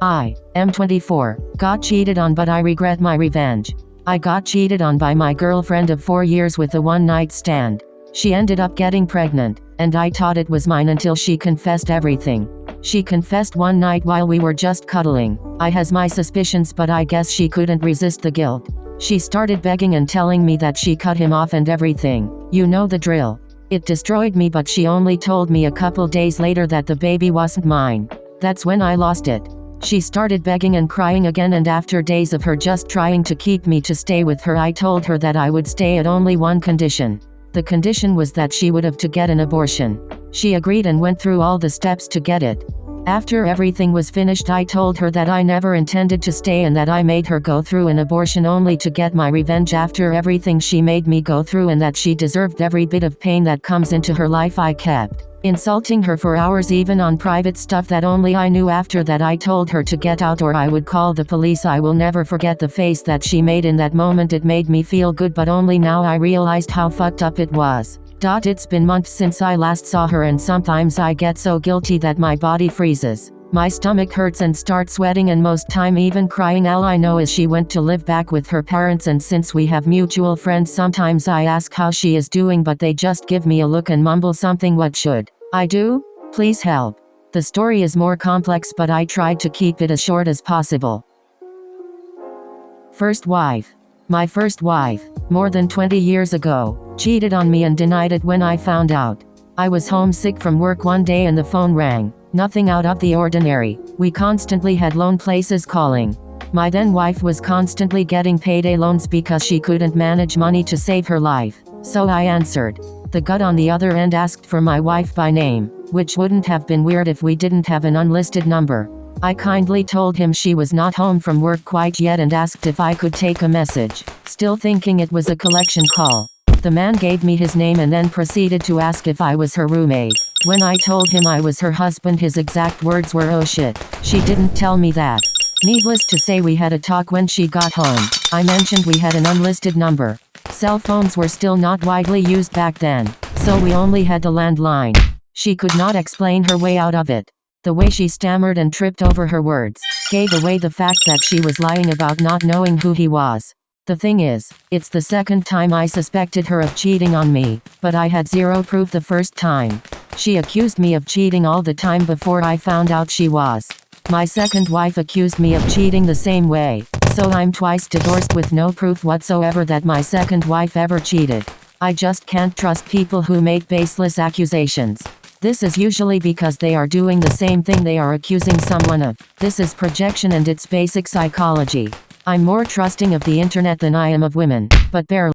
I am 24, got cheated on, but I regret my revenge. I got cheated on by my girlfriend of 4 years with a one-night stand. She ended up getting pregnant, and I thought it was mine until she confessed everything. She confessed one night while we were just cuddling. I has my suspicions, but I guess she couldn't resist the guilt. She started begging and telling me that she cut him off and everything. You know the drill. It destroyed me, but she only told me a couple days later that the baby wasn't mine. That's when I lost it. She started begging and crying again, and after days of her just trying to keep me to stay with her, I told her that I would stay at only one condition. The condition was that she would have to get an abortion. She agreed and went through all the steps to get it. After everything was finished, I told her that I never intended to stay and that I made her go through an abortion only to get my revenge after everything she made me go through, and that she deserved every bit of pain that comes into her life. I kept insulting her for hours, even on private stuff that only I knew. After that, I told her to get out or I would call the police. I will never forget the face that she made in that moment. It made me feel good, but only now I realized how fucked up it was. It's been months since I last saw her, and sometimes I get so guilty that my body freezes. My stomach hurts and start sweating, and most time even crying. All I know is she went to live back with her parents, and since we have mutual friends, sometimes I ask how she is doing, but they just give me a look and mumble something. What should I do? Please help. The story is more complex, but I tried to keep it as short as possible. First wife. My first wife, more than 20 years ago, cheated on me and denied it when I found out. I was homesick from work one day and the phone rang. Nothing out of the ordinary. We constantly had loan places calling. My then wife was constantly getting payday loans because she couldn't manage money to save her life. So I answered. The gut on the other end asked for my wife by name, which wouldn't have been weird if we didn't have an unlisted number. I kindly told him she was not home from work quite yet and asked if I could take a message, still thinking it was a collection call. The man gave me his name and then proceeded to ask if I was her roommate. When I told him I was her husband, his exact words were, "Oh shit, she didn't tell me that." Needless to say, we had a talk when she got home. I mentioned we had an unlisted number. Cell phones were still not widely used back then, so we only had the landline. She could not explain her way out of it. The way she stammered and tripped over her words gave away the fact that she was lying about not knowing who he was. The thing is, it's the second time I suspected her of cheating on me, but I had zero proof the first time. She accused me of cheating all the time before I found out she was. My second wife accused me of cheating the same way, so I'm twice divorced with no proof whatsoever that my second wife ever cheated. I just can't trust people who make baseless accusations. This is usually because they are doing the same thing they are accusing someone of. This is projection and it's basic psychology. I'm more trusting of the internet than I am of women, but barely.